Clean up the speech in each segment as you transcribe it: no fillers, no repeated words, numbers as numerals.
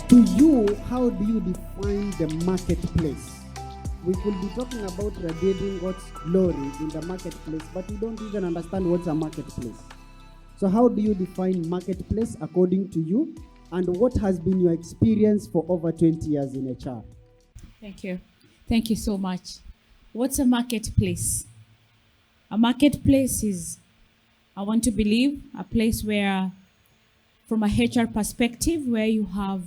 To you, how do you define the marketplace? We could be talking about radiating what's glory in the marketplace, but we don't even understand what's a marketplace. So how do you define marketplace according to you? And what has been your experience for over 20 years in HR? Thank you. Thank you so much. What's a marketplace? A marketplace is, I want to believe, a place where, from a HR perspective, where you have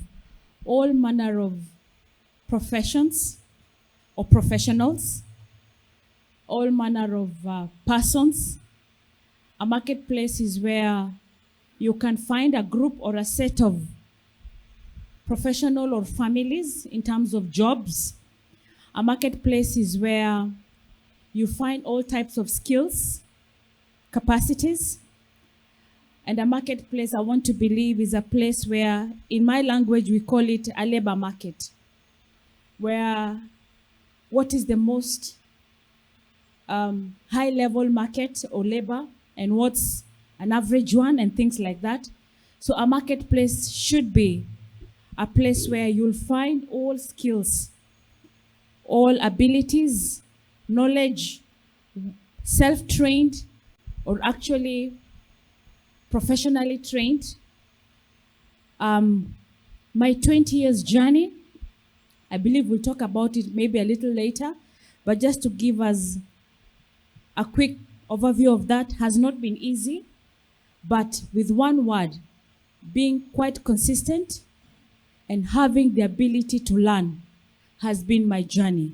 all manner of professions or professionals, all manner of persons. A marketplace is where you can find a group or a set of professional or families in terms of jobs. A marketplace is where you find all types of skills, capacities. And a marketplace, I want to believe, is a place where, in my language, we call it a labor market, where what is the most high-level market or labor and what's an average one and things like that. So a marketplace should be a place where you'll find all skills, all abilities, knowledge, self-trained or actually professionally trained. My 20 years journey, I believe we'll talk about it maybe a little later, but just to give us a quick overview of that, has not been easy, but with one word, being quite consistent and having the ability to learn has been my journey.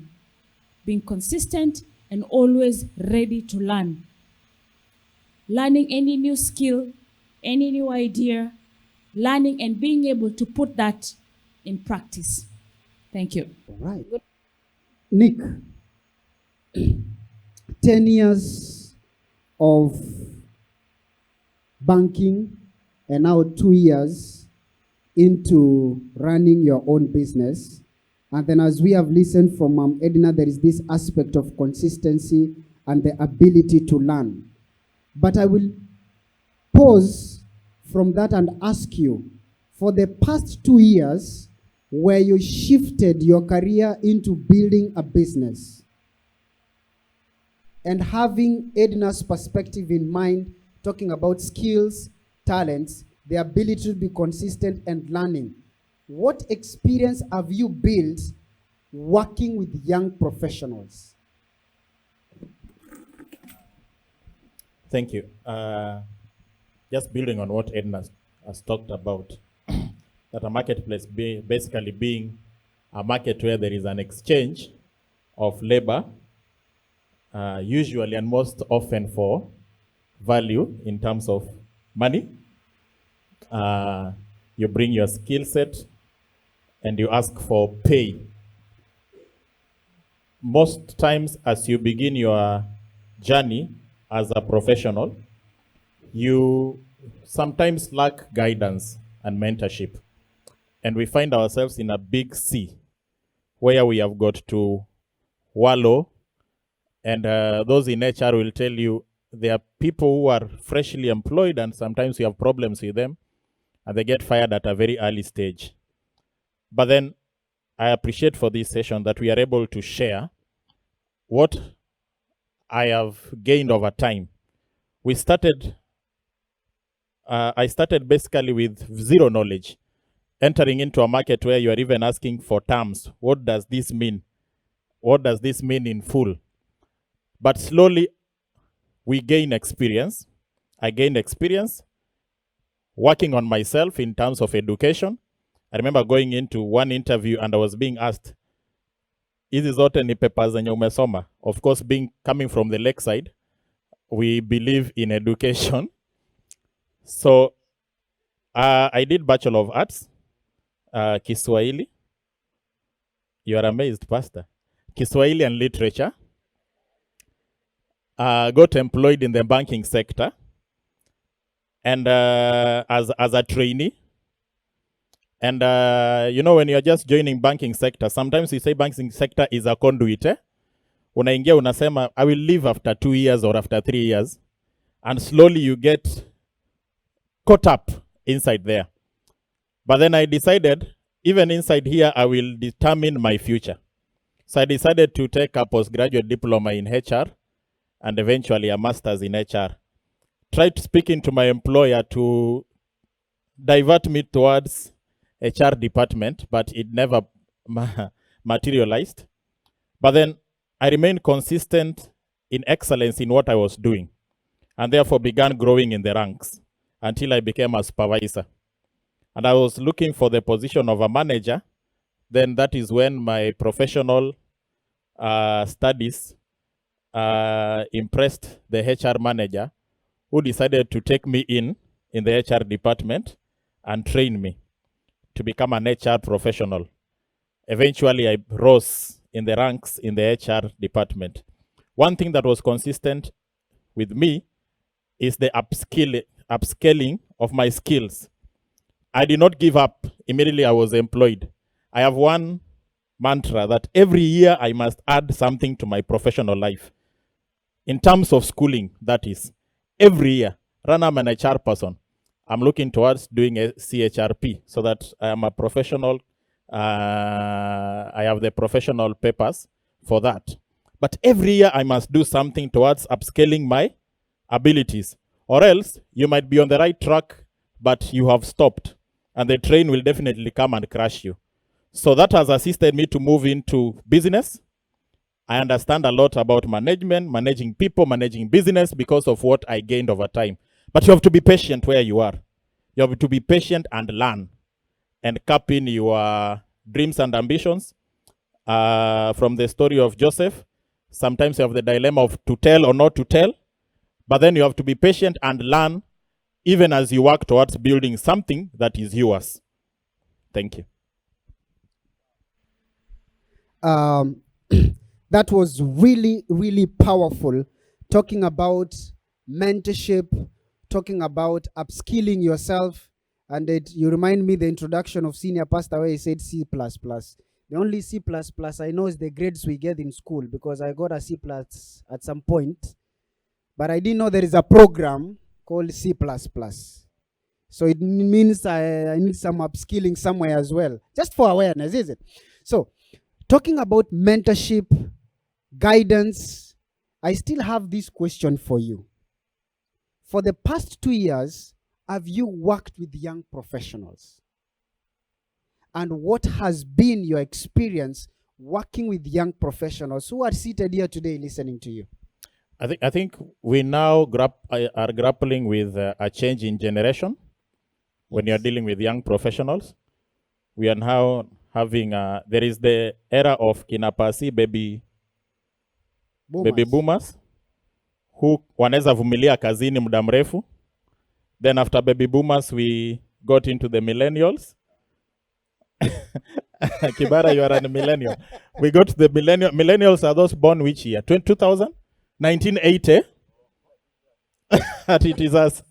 Being consistent and always ready to learn. Learning any new skill, any new idea, learning and being able to put that in practice. Thank you. All right. Nick, 10 years of banking and now 2 years into running your own business. And then as we have listened from Edna, there is this aspect of consistency and the ability to learn. But I will pause from that and ask you, for the past 2 years, where you shifted your career into building a business and having Edna's perspective in mind, talking about skills, talents, the ability to be consistent and learning, what experience have you built working with young professionals? Thank you. Just building on what Edna has talked about, that a marketplace basically being a market where there is an exchange of labor, usually and most often for value in terms of money. You bring your skill set and you ask for pay. Most times as you begin your journey as a professional, you sometimes lack guidance and mentorship. And we find ourselves in a big sea where we have got to wallow. And those in HR will tell you there are people who are freshly employed and sometimes you have problems with them and they get fired at a very early stage. But then I appreciate for this session that we are able to share what I have gained over time. I started basically with zero knowledge, entering into a market where you are even asking for terms. What does this mean? What does this mean in full? But slowly we gain experience. I gained experience working on myself in terms of education. I remember going into one interview and I was being asked, hizi zote ni papers zenye umesoma? Of course, coming from the lakeside, we believe in education. So I did Bachelor of Arts, Kiswahili. You are amazed, Pastor. Kiswahili and Literature. Got employed in the banking sector. And as a trainee. And you know, when you're just joining banking sector, sometimes you say banking sector is a conduit. Unaingia unasema, I will leave after 2 years or after 3 years. And slowly you get caught up inside there. But then I decided, even inside here, I will determine my future. So I decided to take a postgraduate diploma in HR and eventually a master's in HR. Tried speaking to my employer to divert me towards HR department, but it never materialized. But then I remained consistent in excellence in what I was doing, and therefore began growing in the ranks until I became a supervisor. And I was looking for the position of a manager. Then that is when my professional studies impressed the HR manager, who decided to take me in the HR department and train me to become an HR professional. Eventually, I rose in the ranks in the HR department. One thing that was consistent with me is the upscaling of my skills. I did not give up immediately I was employed. I have one mantra that every year I must add something to my professional life. In terms of schooling, that is, every year, run I'm an HR person. I'm looking towards doing a CHRP so that I am a professional. I have the professional papers for that. But every year I must do something towards upscaling my abilities, or else you might be on the right track, but you have stopped, and the train will definitely come and crash you. So that has assisted me to move into business. I understand a lot about management, managing people, managing business because of what I gained over time. But you have to be patient where you are. You have to be patient and learn and cap in your dreams and ambitions. From the story of Joseph, sometimes you have the dilemma of to tell or not to tell, but then you have to be patient and learn even as you work towards building something that is yours. Thank you. That was really, really powerful, talking about mentorship, talking about upskilling yourself. And you remind me the introduction of Senior Pastor where he said C++. The only C++ I know is the grades we get in school, because I got a C+ at some point. But I didn't know there is a program called C++. So it means I need some upskilling somewhere as well, just for awareness, is it? So talking about mentorship, guidance, I still have this question for you. For the past 2 years, have you worked with young professionals? And what has been your experience working with young professionals who are seated here today listening to you? I think we now are grappling with a change in generation. When you're dealing with young professionals, we are now having there is the era of kinapasi baby boomers who wanaweza vumilia kazini muda mrefu. Then after baby boomers, we got into the millennials. Kibara, you are a millennial. We got the millennials are those born which year? 2000? 1980? It is us.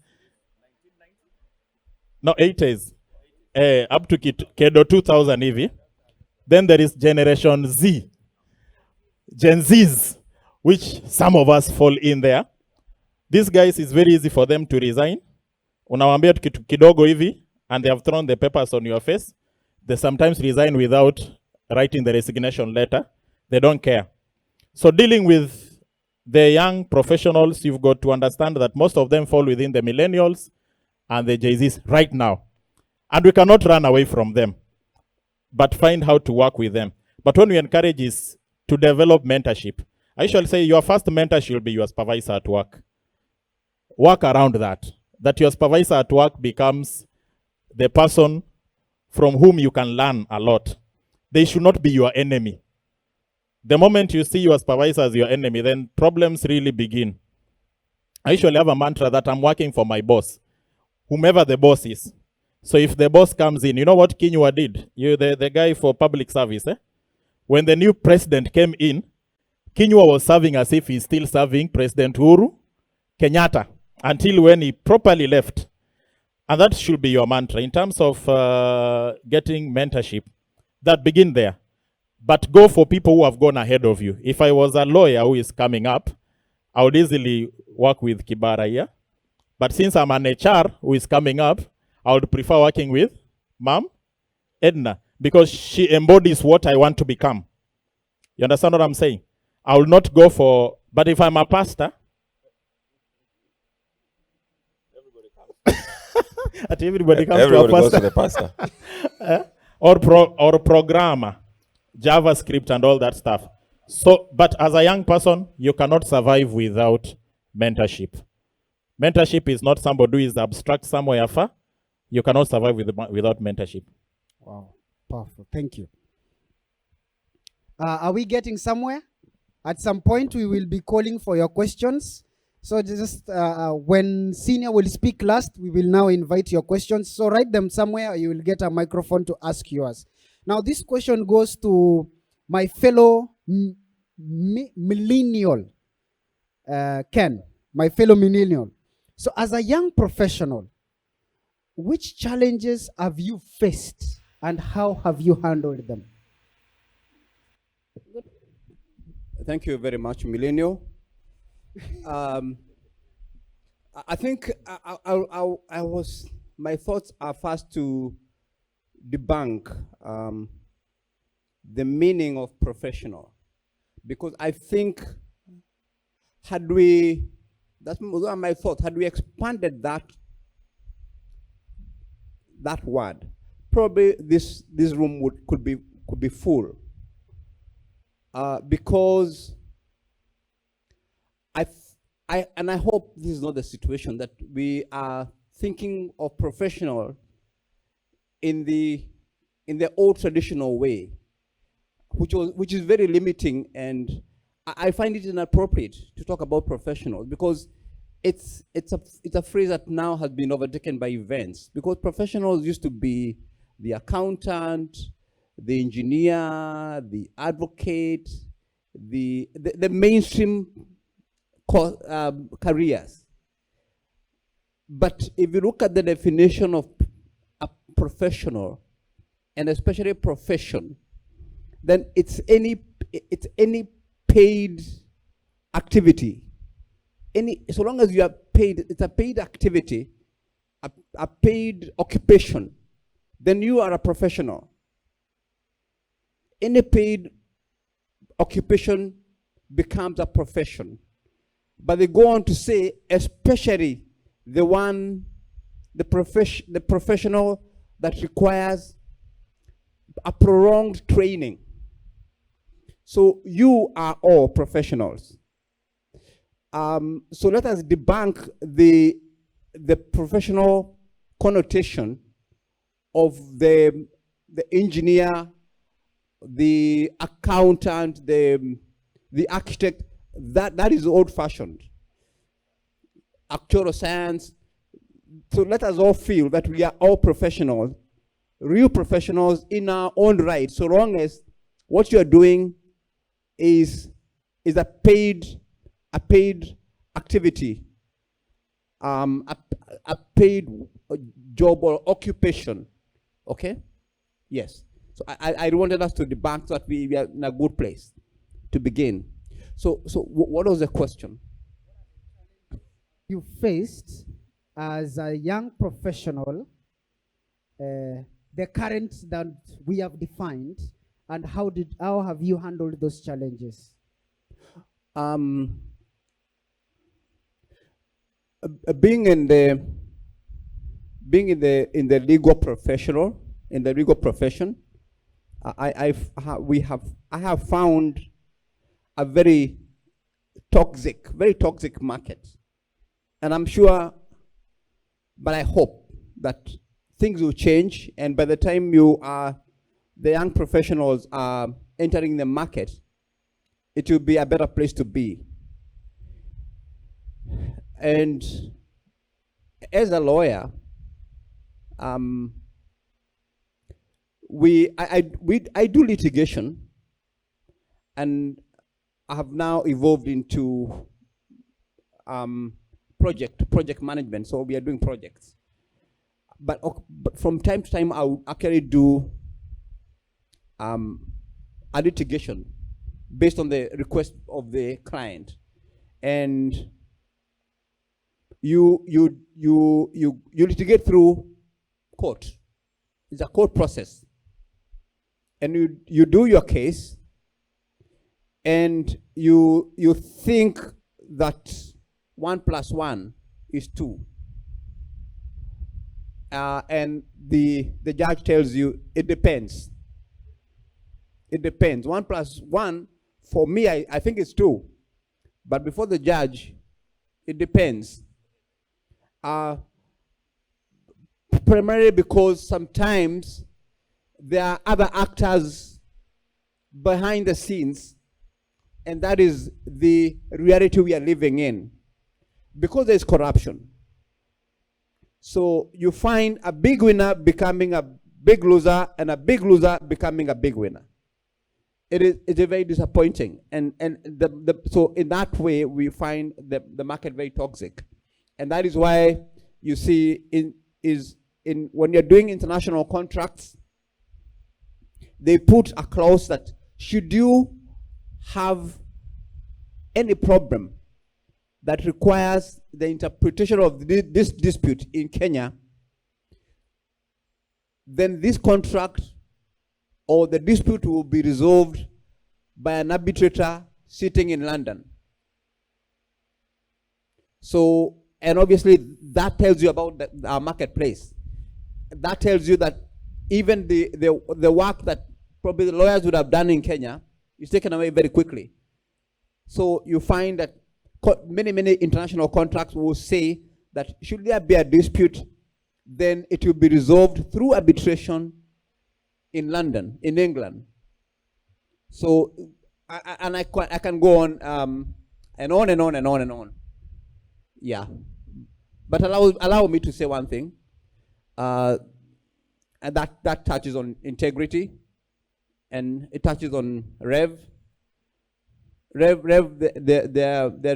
No, 80s. Up to Kedo 2000 hivi. Then there is Generation Z. Gen Zs, which some of us fall in there. These guys, is very easy for them to resign. Unawambia kitu kidogo hivi, and they have thrown the papers on your face. They sometimes resign without writing the resignation letter. They don't care. So dealing with the young professionals, you've got to understand that most of them fall within the millennials and the Jay-Zs right now. And we cannot run away from them, but find how to work with them. But what we encourage is to develop mentorship. I shall say your first mentor should be your supervisor at work. Work around that your supervisor at work becomes the person from whom you can learn a lot. They should not be your enemy. The moment you see your supervisor as your enemy, then problems really begin. I usually have a mantra that I'm working for my boss, whomever the boss is. So if the boss comes in, you know what Kinyua did? The guy for public service. When the new president came in, Kinyua was serving as if he's still serving President Uhuru Kenyatta until when he properly left. And that should be your mantra in terms of getting mentorship. That begin there. But go for people who have gone ahead of you. If I was a lawyer who is coming up, I would easily work with Kibara here. But since I'm an HR who is coming up, I would prefer working with Ma'am Edna. because she embodies what I want to become. You understand what I'm saying? I will not go for, but if I'm a pastor, everybody comes Everybody to a goes to pastor. the pastor. or programmer, JavaScript and all that stuff. So, but as a young person, you cannot survive without mentorship. Mentorship is not somebody who is abstract somewhere far. You cannot survive without mentorship. Wow, powerful. Thank you. Are we getting somewhere? At some point, we will be calling for your questions. So just when senior will speak last, we will now invite your questions. So write them somewhere. You will get a microphone to ask yours. Now, this question goes to my fellow millennial, Ken, my fellow millennial. So as a young professional, which challenges have you faced and how have you handled them? Thank you very much, Millennial. I think my thoughts are first to debunk the meaning of professional, because I think had we expanded that word, probably this room could be full. Because I hope this is not the situation that we are thinking of professional in the old traditional way, which is very limiting, and I find it inappropriate to talk about professionals, because it's a phrase that now has been overtaken by events, because professionals used to be the accountant, the engineer, the advocate, the mainstream careers. But if you look at the definition of a professional, and especially profession, then it's any paid activity. So long as you are paid, it's a paid activity, a paid occupation, then you are a professional. Any paid occupation becomes a profession. But they go on to say, especially the professional that requires a prolonged training. So you are all professionals. So let us debunk the professional connotation of the engineer, the accountant, the architect. That is old-fashioned. Actuarial science. So let us all feel that we are all professionals, real professionals in our own right, so long as what you are doing is a paid activity, a paid job or occupation. Okay? Yes. So I wanted us to debunk so that we are in a good place to begin. So what was the question? You faced as a young professional, the current that we have defined, and how have you handled those challenges? Being in the legal profession, I have found a very toxic market, and I'm sure, but I hope that things will change, and by the time the young professionals are entering the market, it will be a better place to be. And as a lawyer, I do litigation, and I have now evolved into project management. So we are doing projects, but from time to time I will actually do a litigation based on the request of the client, and you litigate through court. It's a court process. and you do your case, and you think that 1 + 1 is 2, and the judge tells you it depends. It depends. 1 + 1 for me, I think it's 2, but before the judge, it depends. Primarily because sometimes there are other actors behind the scenes, and that is the reality we are living in. Because there's corruption. So you find a big winner becoming a big loser, and a big loser becoming a big winner. It's very disappointing. And so in that way, we find the market very toxic. And that is why you see when you're doing international contracts, they put a clause that should you have any problem that requires the interpretation of this dispute in Kenya, then this contract or the dispute will be resolved by an arbitrator sitting in London. So, and obviously that tells you about our marketplace. That tells you that even the work that probably the lawyers would have done in Kenya is taken away very quickly. So you find that many international contracts will say that should there be a dispute, then it will be resolved through arbitration in London, in England. So, I can go on and on and on and on and on. Yeah, but allow me to say one thing, and that touches on integrity, and it touches on Rev. There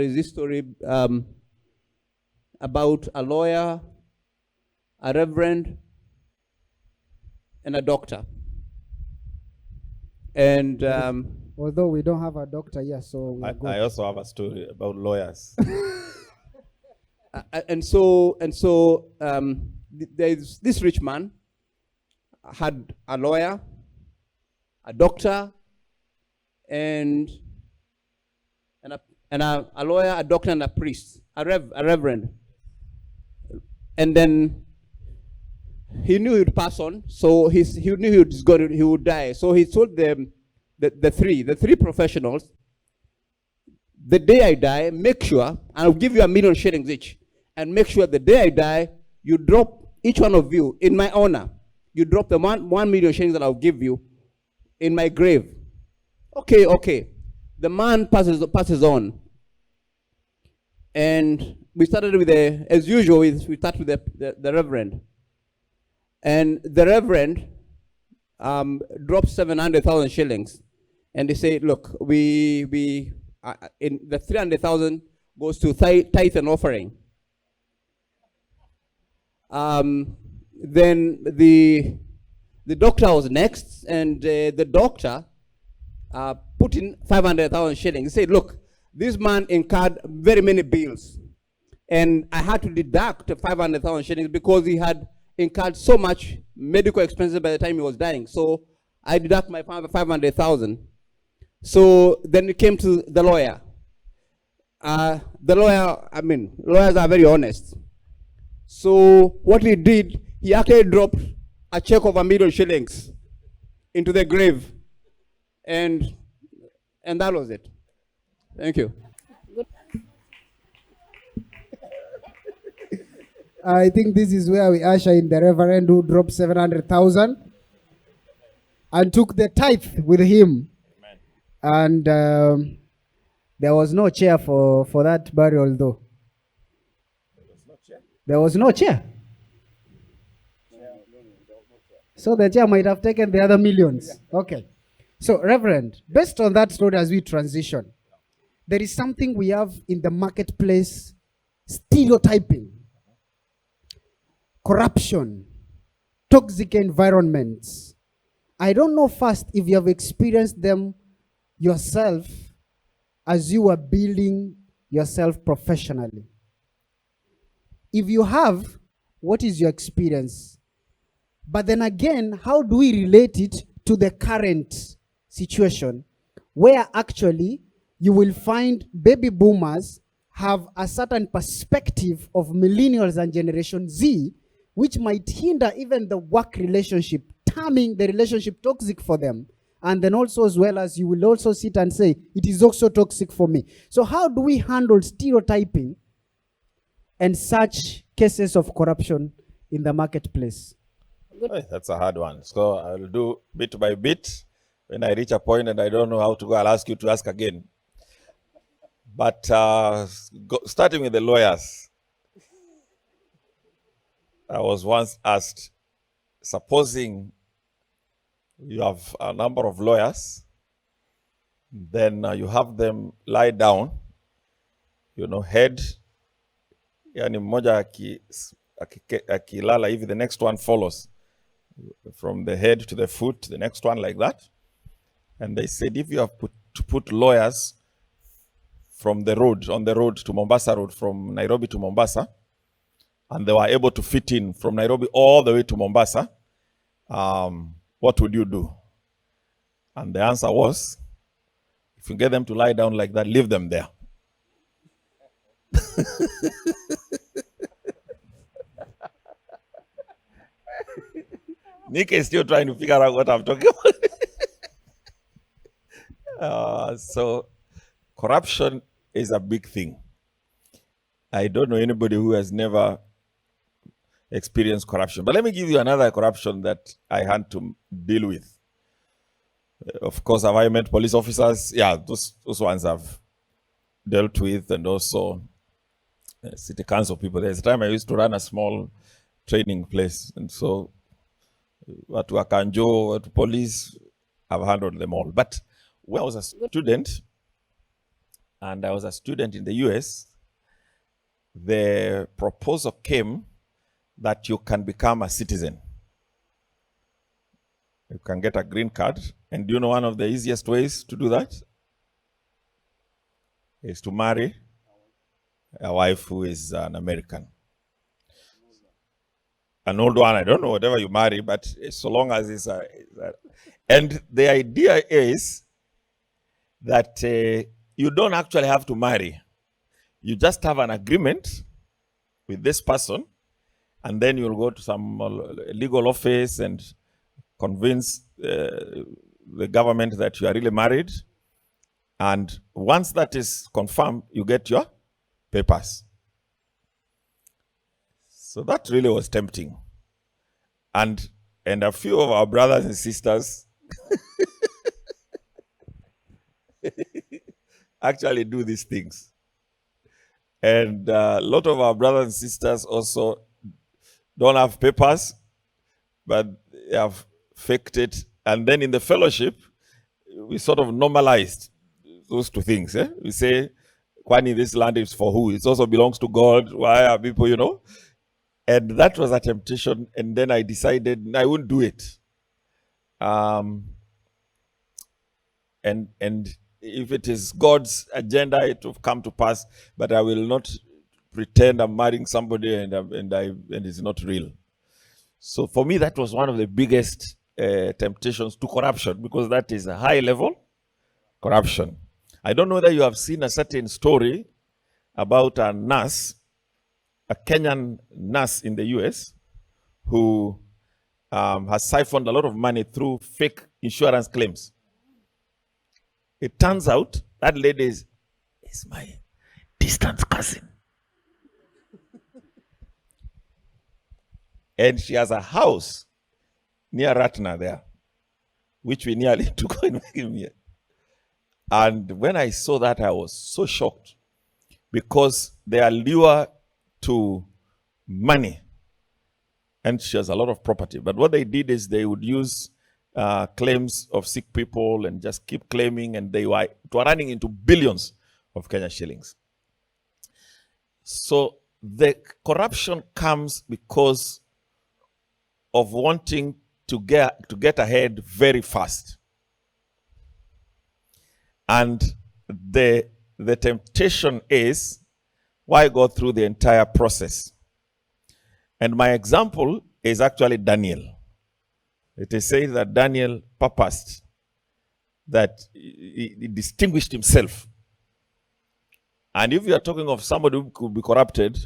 is this story about a lawyer, a reverend, and a doctor. And Although we don't have a doctor here, so I also have a story about lawyers. and so there's this rich man had a lawyer, a doctor, and a lawyer, a doctor, and a priest, a reverend. And then he knew he would pass on, so he knew he would die. So he told them, the three professionals, the day I die, make sure, and I'll give you 1 million shillings each, and make sure the day I die, you drop, each one of you, in my honor, you drop the 1 million shillings that I'll give you in my grave. Okay. The man passes on. And we started with as usual, we start with the reverend. And the reverend dropped 700,000 shillings. And they say, look, we in the 300,000 goes to tithe and offering. Then the doctor was next, and the doctor put in 500,000 shillings. He said, look, this man incurred very many bills, and I had to deduct 500,000 shillings because he had incurred so much medical expenses by the time he was dying. So I deduct my 500,000. So then it came to the lawyer. Lawyers are very honest. So what he did, he actually dropped a check of 1 million shillings into the grave. And that was it. Thank you. I think this is where we usher in the reverend who dropped 700,000 and took the tithe with him. Amen. And there was no chair for that burial, though. There was no chair. So the chair might have taken the other millions. Yeah. Okay. So, Reverend, based on that story as we transition, there is something we have in the marketplace: stereotyping, corruption, toxic environments. I don't know first if you have experienced them yourself as you were building yourself professionally. If you have, what is your experience? But then again, how do we relate it to the current situation, where actually you will find baby boomers have a certain perspective of millennials and Generation Z, which might hinder even the work relationship, terming the relationship toxic for them. And then also, as well as you will also sit and say, it is also toxic for me. So how do we handle stereotyping and such cases of corruption in the marketplace? Hey, that's a hard one. So I'll do bit by bit. When I reach a point and I don't know how to go, I'll ask you to ask again. But starting with the lawyers, I was once asked, supposing you have a number of lawyers, then you have them lie down, head, yani mmoja akilala hivi, the next one follows. From the head to the foot, the next one like that. And they said, if you have to put lawyers from the road, on the road to Mombasa Road, from Nairobi to Mombasa, and they were able to fit in from Nairobi all the way to Mombasa, what would you do? And the answer was, if you get them to lie down like that, leave them there. Nick is still trying to figure out what I'm talking about. So corruption is a big thing. I don't know anybody who has never experienced corruption. But let me give you another corruption that I had to deal with. Of course, have I met police officers? Yeah, those ones I've dealt with, and also city council people. There's a time I used to run a small training place, and so watu wa Kanjo, watu police, I've handled them all. But when I was a student, and I was a student in the US, the proposal came that you can become a citizen. You can get a green card. And do you know one of the easiest ways to do that? Is to marry a wife who is an American. An old one, I don't know, whatever you marry, but so long as it's a and the idea is that you don't actually have to marry. You just have an agreement with this person, and then you'll go to some legal office and convince the government that you are really married. And once that is confirmed, you get your papers. So that really was tempting. And a few of our brothers and sisters actually do these things. And a lot of our brothers and sisters also don't have papers, but they have faked it. And then in the fellowship, we sort of normalized those two things. We say, Kwani, this land is for who? It also belongs to God. Why are people, And that was a temptation. And then I decided I wouldn't do it. And if it is God's agenda, it will come to pass. But I will not pretend I'm marrying somebody and it's not real. So for me, that was one of the biggest temptations to corruption, because that is a high level corruption. I don't know whether you have seen a certain story about a nurse, a Kenyan nurse in the US, who has siphoned a lot of money through fake insurance claims. It turns out that lady is my distant cousin. And she has a house near Ratna there, which we nearly took and make him here. And when I saw that, I was so shocked, because they are lure to money. And she has a lot of property. But what they did is they would use claims of sick people and just keep claiming, and they were running into billions of Kenya shillings. So the corruption comes because of wanting to get ahead very fast. And the temptation is, why go through the entire process? And my example is actually Daniel. It is said that Daniel purposed that he distinguished himself. And if you are talking of somebody who could be corrupted,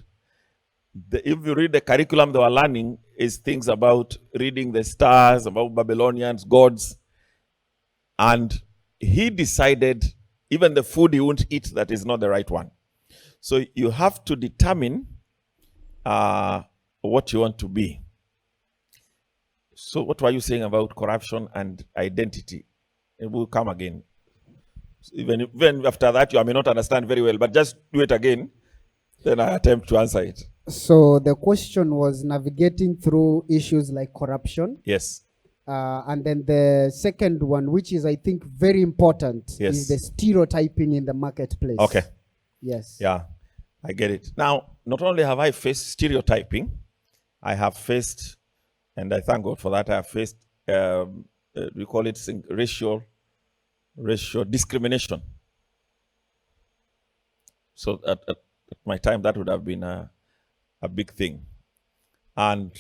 if you read the curriculum they were learning, is things about reading the stars, about Babylonians, gods. And he decided even the food he won't eat, that is not the right one. So you have to determine what you want to be. So what were you saying about corruption and identity? It will come again. Even after that, you may not understand very well, but just do it again, then I attempt to answer it. So the question was navigating through issues like corruption. Yes. And then the second one, which is, I think, very important, Yes. is the stereotyping in the marketplace. Okay. Yes. Yeah, I get it. Now, not only have I faced stereotyping, I have faced, and I thank God for that, I have faced, we call it racial discrimination. So at my time, that would have been a big thing. And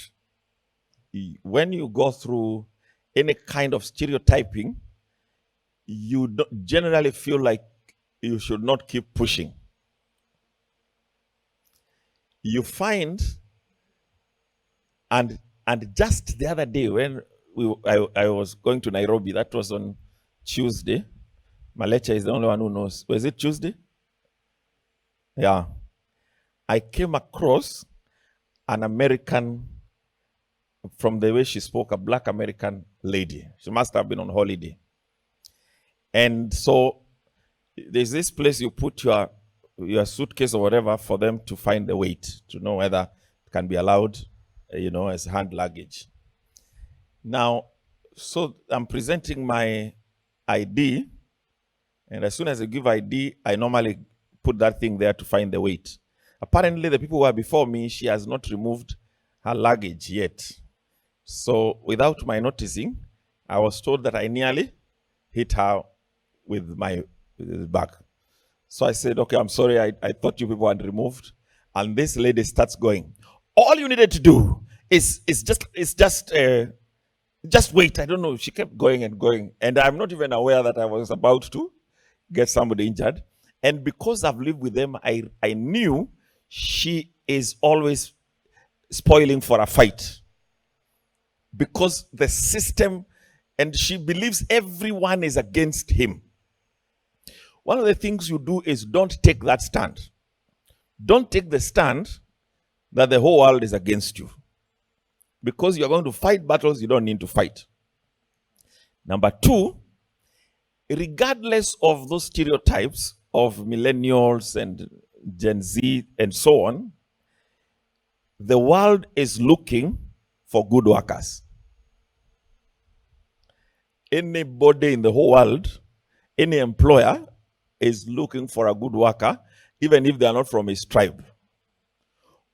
when you go through any kind of stereotyping, you generally feel like you should not keep pushing. You find, and just the other day when I was going to Nairobi, that was on Tuesday. Malecha is the only one who knows. Was it Tuesday? Yeah. I came across an American, from the way she spoke, a black American lady. She must have been on holiday. And so there's this place you put your suitcase or whatever for them to find the weight, to know whether it can be allowed, as hand luggage. Now, so I'm presenting my ID, and as soon as I give ID, I normally put that thing there to find the weight. Apparently, the people who are before me, she has not removed her luggage yet. So without my noticing, I was told that I nearly hit her with my bag. So I said, okay, I'm sorry, I thought you people had removed. And this lady starts going, all you needed to do is just wait. I don't know. She kept going and going. And I'm not even aware that I was about to get somebody injured. And because I've lived with them, I knew she is always spoiling for a fight. Because the system, and she believes everyone is against him. One of the things you do is don't take that stand. Don't take the stand that the whole world is against you. Because you're going to fight battles you don't need to fight. Number two, regardless of those stereotypes of millennials and Gen Z and so on, the world is looking for good workers. Anybody in the whole world, any employer is looking for a good worker, even if they are not from his tribe.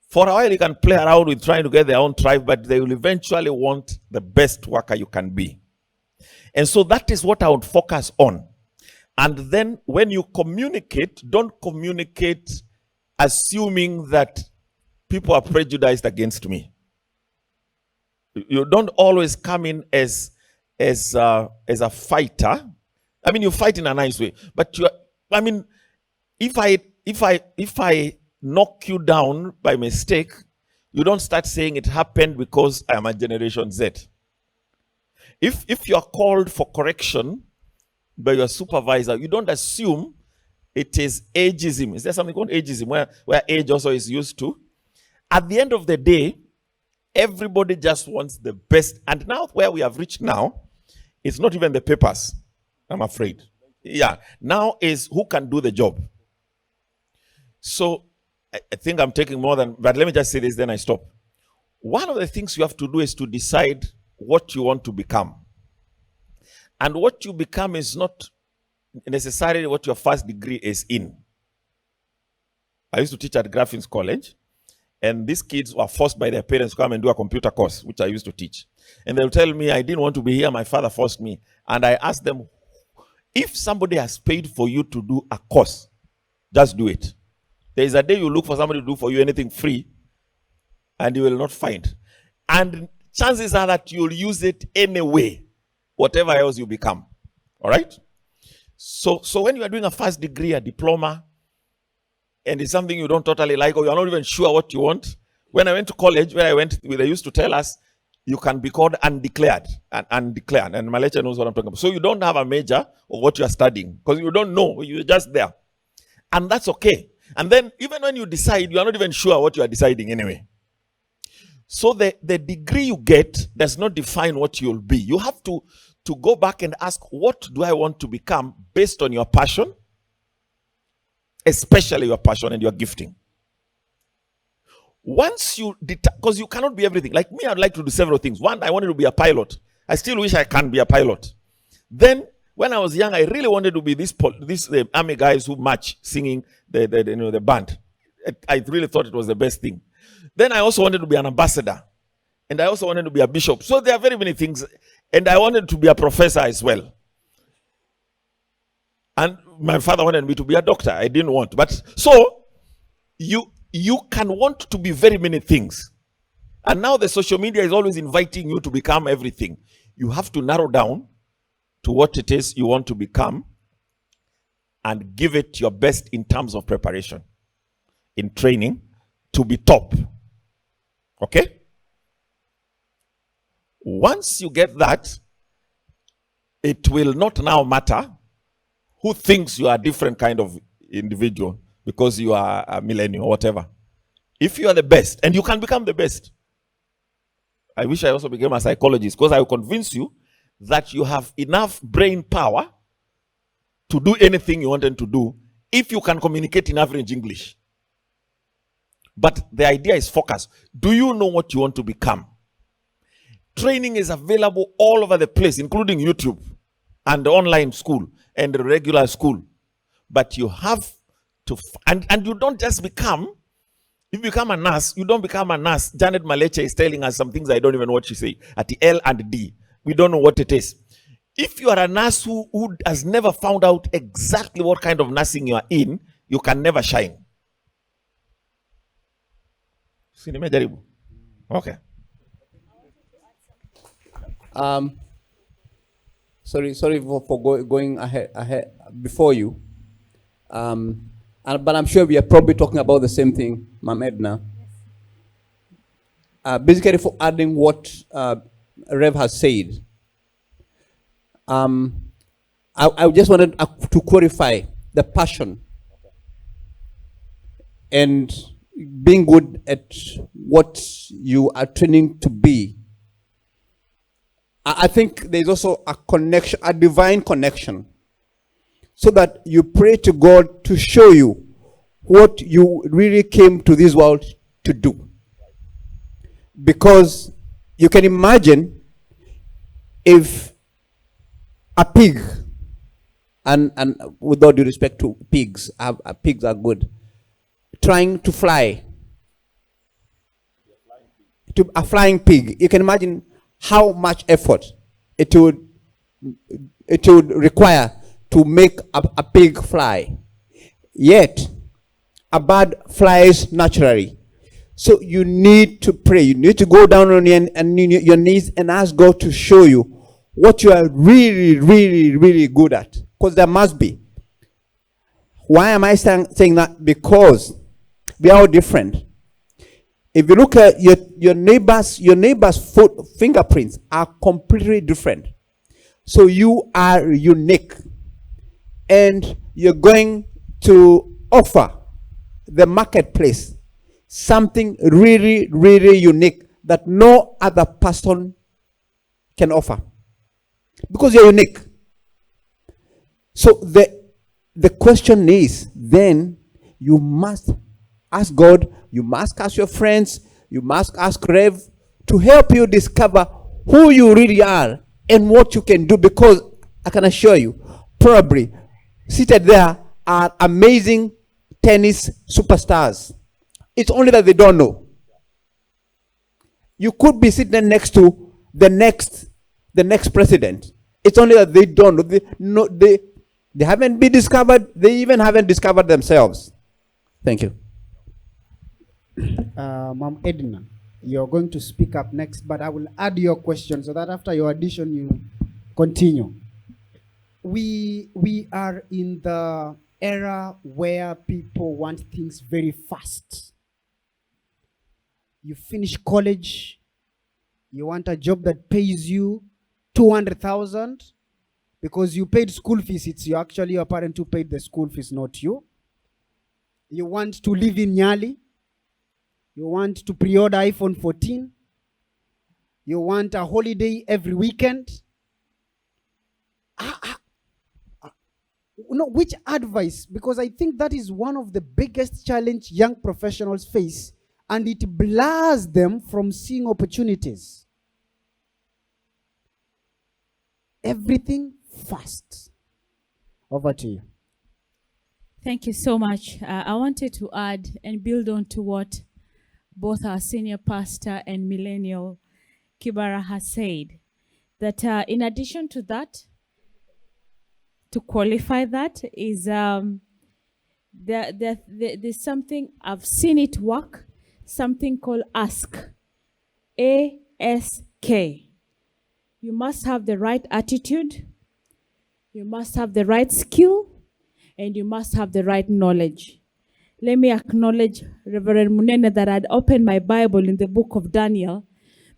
For a while, you can play around with trying to get their own tribe, but they will eventually want the best worker you can be. And so that is what I would focus on. And then when you communicate, don't communicate assuming that people are prejudiced against me. You don't always come in as a fighter. I mean, you fight in a nice way, but if I knock you down by mistake, you don't start saying it happened because I am a Generation Z. If you are called for correction by your supervisor, you don't assume it is ageism. Is there something called ageism where age also is used to? At the end of the day, everybody just wants the best. And now where we have reached now, it's not even the papers, I'm afraid. Yeah, now is who can do the job. So I think I'm taking more than, but let me just say this, then I stop. One of the things you have to do is to decide what you want to become. And what you become is not necessarily what your first degree is in. I used to teach at Graffin's College, and these kids were forced by their parents to come and do a computer course, which I used to teach. And they'll tell me, I didn't want to be here, my father forced me. And I asked them, if somebody has paid for you to do a course, just do it. There is a day you look for somebody to do for you anything free, and you will not find. And chances are that you'll use it anyway. whatever else you become. All right? So when you are doing a first degree, a diploma, and it's something you don't totally like, or you're not even sure what you want. When I went to college, they used to tell us you can be called undeclared. And my lecturer knows what I'm talking about. So you don't have a major of what you are studying because you don't know, you're just there. And that's okay. And then even when you decide, you are not even sure what you are deciding anyway. So the degree you get does not define what you'll be. You have to go back and ask, what do I want to become based on your passion? Especially your passion and your gifting. Once you, because you cannot be everything. Like me, I'd like to do several things. One, I wanted to be a pilot. I still wish I can be a pilot. Then, when I was young, I really wanted to be these army guys who march singing the band. I really thought it was the best thing. Then I also wanted to be an ambassador. And I also wanted to be a bishop. So there are very many things. And I wanted to be a professor as well. And my father wanted me to be a doctor. I didn't want. But so you can want to be very many things. And now the social media is always inviting you to become everything. You have to narrow down to what it is you want to become and give it your best in terms of preparation, in training, to be top. Okay? Once you get that, it will not now matter who thinks you are a different kind of individual because you are a millennial or whatever. If you are the best, and you can become the best. I wish I also became a psychologist because I will convince you that you have enough brain power to do anything you wanted to do if you can communicate in average English. But the idea is focus. Do you know what you want to become? Training is available all over the place, including YouTube and online school and regular school. But you have to, and you don't just become, if you become a nurse, you don't become a nurse. Janet Maleche is telling us some things I don't even know what she say. At the L and D, we don't know what it is. If you are a nurse who has never found out exactly what kind of nursing you are in, you can never shine. Okay. Sorry for going ahead before you. But I'm sure we are probably talking about the same thing, Ma'am Edna. Basically, for adding what Rev has said, I just wanted to clarify the passion and being good at what you are training to be. I think there's also a connection, a divine connection, so that you pray to God to show you what you really came to this world to do. Because you can imagine if a pig, and with all due respect to pigs, pigs are good, trying to fly, to a flying pig, you can imagine how much effort it would require to make a pig fly. Yet, a bird flies naturally. So you need to pray. You need to go down on your knees and ask God to show you what you are really, really, really good at. Because there must be. Why am I saying that? Because we are all different. If you look at your neighbor's fingerprints are completely different. So you are unique. And you're going to offer the marketplace something really, really unique that no other person can offer. Because you're unique. So the question is, then you must ask God, you must ask your friends, you must ask Rev to help you discover who you really are and what you can do. Because I can assure you, probably seated there are amazing tennis superstars. It's only that they don't know. You could be sitting next to the next president. It's only that they don't know. They haven't been discovered. They even haven't discovered themselves. Thank you. Ma'am Edna, you're going to speak up next, but I will add your question so that after your addition, Continue. We are in the era where people want things very fast. You finish college, you want a job that pays you 200,000 because you paid school fees. It's you actually your parent who paid the school fees, not you. You want to live in Nyali. You want to pre-order iPhone 14. You want a holiday every weekend. No, which advice? Because I think that is one of the biggest challenge young professionals face, and it blurs them from seeing opportunities. Everything fast. Over to you. Thank you so much. I wanted to add and build on to what both our senior pastor and millennial Kibara has said. That in addition to that, to qualify that is there's something, I've seen it work, something called ask. A-S-K. You must have the right attitude, you must have the right skill, and you must have the right knowledge. Let me acknowledge Reverend Munene that I'd opened my Bible in the book of Daniel,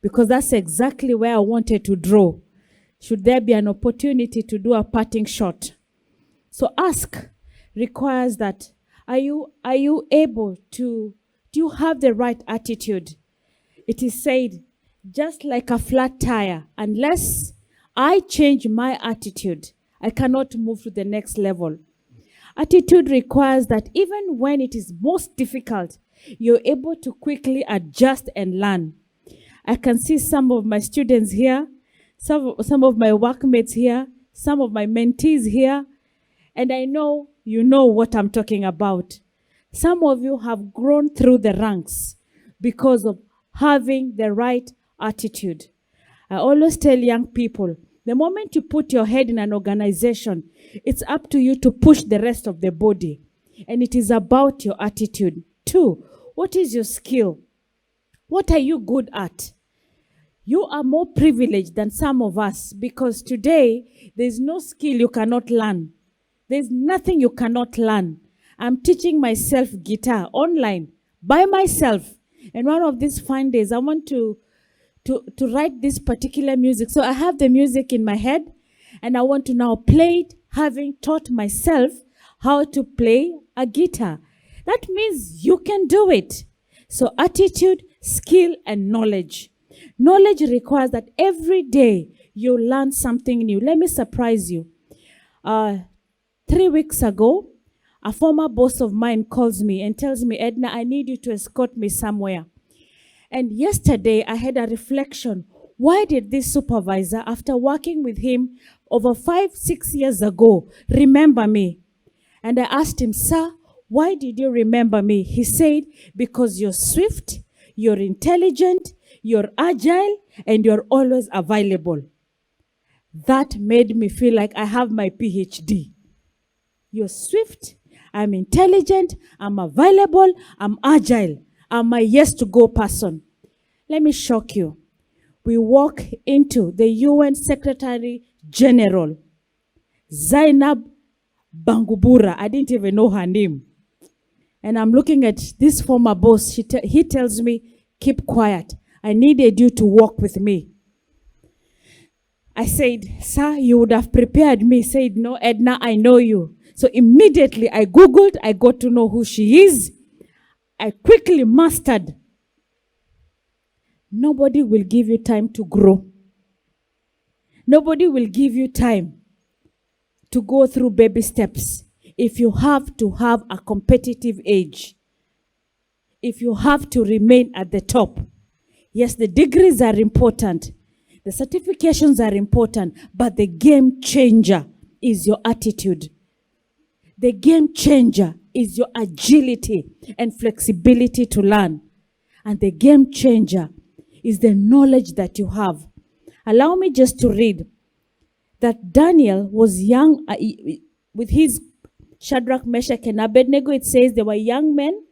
because that's exactly where I wanted to draw. Should there be an opportunity to do a parting shot? So ask requires that, are you able to, do you have the right attitude? It is said, just like a flat tire, unless I change my attitude, I cannot move to the next level. Attitude requires that even when it is most difficult, you're able to quickly adjust and learn. I can see some of my students here, some of my workmates here, some of my mentees here, and I know you know what I'm talking about. Some of you have grown through the ranks because of having the right attitude. I always tell young people, the moment you put your head in an organization, it's up to you to push the rest of the body. And it is about your attitude. 2, what is your skill? What are you good at? You are more privileged than some of us, because today there's no skill you cannot learn. There's nothing you cannot learn. I'm teaching myself guitar online by myself. And one of these fine days, I want to write this particular music. So I have the music in my head, and I want to now play it, having taught myself how to play a guitar. That means you can do it. So attitude, skill, and knowledge. Knowledge requires that every day you learn something new. Let me surprise you. 3 weeks ago, a former boss of mine calls me and tells me, Edna, I need you to escort me somewhere. And yesterday, I had a reflection. Why did this supervisor, after working with him over 5-6 years ago, remember me? And I asked him, sir, why did you remember me? He said, because you're swift, you're intelligent, you're agile, and you're always available. That made me feel like I have my PhD. You're swift, I'm intelligent, I'm available, I'm agile. I'm a yes-to-go person. Let me shock you. We walk into the UN Secretary General, Zainab Bangubura. I didn't even know her name. And I'm looking at this former boss. He tells me, keep quiet. I needed you to walk with me. I said, sir, you would have prepared me. He said, no, Edna, I know you. So immediately I Googled, I got to know who she is. I quickly mastered. Nobody will give you time to grow. Nobody will give you time to go through baby steps if you have to have a competitive edge. If you have to remain at the top. Yes, the degrees are important. The certifications are important, but the game changer is your attitude. The game changer is your agility and flexibility to learn. And the game changer is the knowledge that you have. Allow me just to read that Daniel was young with his Shadrach, Meshach, and Abednego. It says they were young men,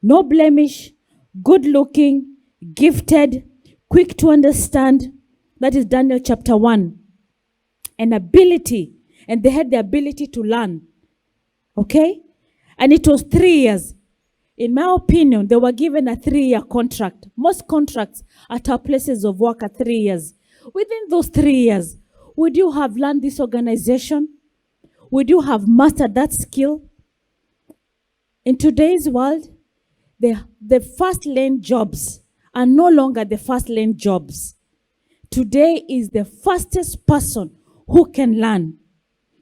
no blemish, good looking, gifted, quick to understand. That is Daniel chapter 1. and ability, and they had the ability to learn. Okay? And it was 3 years. In my opinion, they were given a 3-year contract. Most contracts at our places of work are 3 years. Within those 3 years, would you have learned this organization? Would you have mastered that skill? In today's world, the first lane jobs are no longer the first lane jobs. Today is the fastest person who can learn,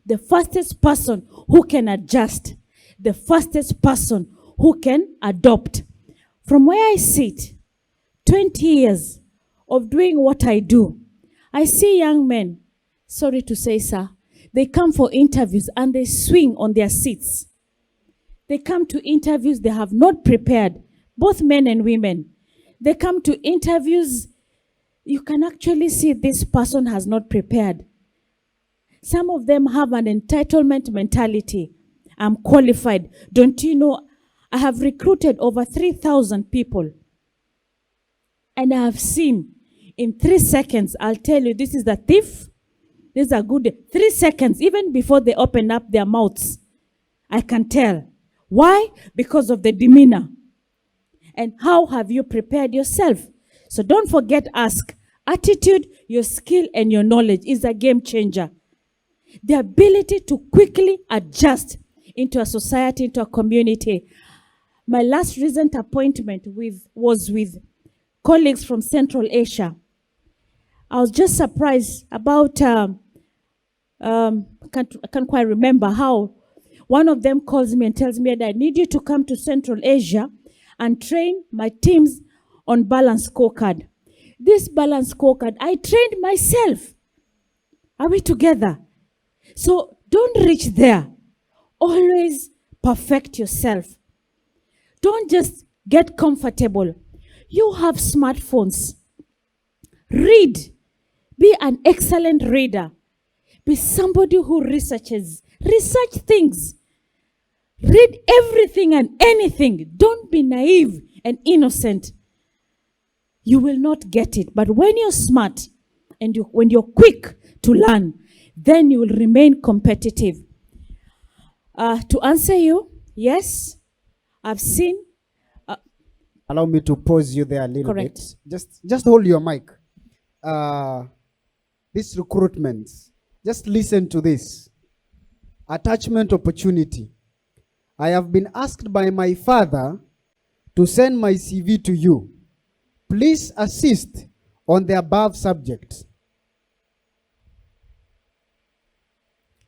the fastest person who can adjust, the fastest person who can adopt. From where I sit, 20 years of doing what I do, I see young men, sorry to say, sir, they come for interviews and they swing on their seats. They come to interviews they have not prepared, both men and women. They come to interviews, you can actually see this person has not prepared. Some of them have an entitlement mentality. I'm qualified. Don't you know, I have recruited over 3,000 people. And I have seen in 3 seconds, I'll tell you, this is the thief. This is a good 3 seconds, even before they open up their mouths. I can tell. Why? Because of the demeanor. And how have you prepared yourself? So don't forget, ask. Attitude, your skill, and your knowledge is a game changer. The ability to quickly adjust into a society, into a community. My last recent appointment was with colleagues from Central Asia. I was just surprised about, I can't quite remember how. One of them calls me and tells me that I need you to come to Central Asia and train my teams on balance scorecard. This balance scorecard, I trained myself. Are we together? So don't reach there. Always perfect yourself. Don't just get comfortable. You have smartphones. Read. Be an excellent reader. Be somebody who researches. Research things. Read everything and anything. Don't be naive and innocent. You will not get it. But when you're smart and when you're quick to learn, then you will remain competitive. To answer you, yes, I've seen. Allow me to pause you there a little Correct. bit. Just hold your mic. This recruitment, just listen to this. Attachment opportunity. I have been asked by my father to send my CV to you. Please assist on the above subject.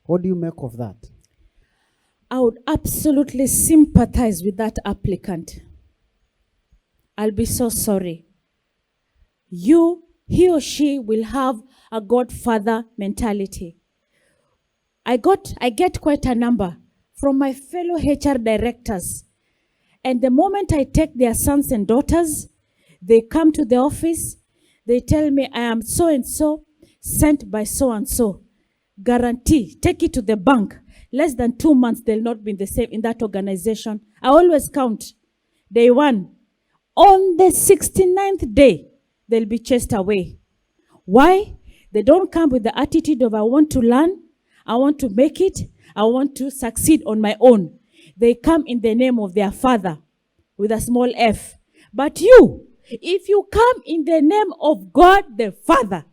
What do you make of that? I would absolutely sympathize with that applicant. I'll be so sorry. He or she will have a godfather mentality. I get quite a number from my fellow HR directors. And the moment I take their sons and daughters, they come to the office, they tell me, I am so-and-so, sent by so-and-so. Guarantee, take it to the bank. Less than 2 months, they'll not be the same in that organization. I always count. Day 1. On the 69th day, they'll be chased away. Why? They don't come with the attitude of, I want to learn, I want to make it, I want to succeed on my own. They come in the name of their father with a small f. But you, if you come in the name of God the Father,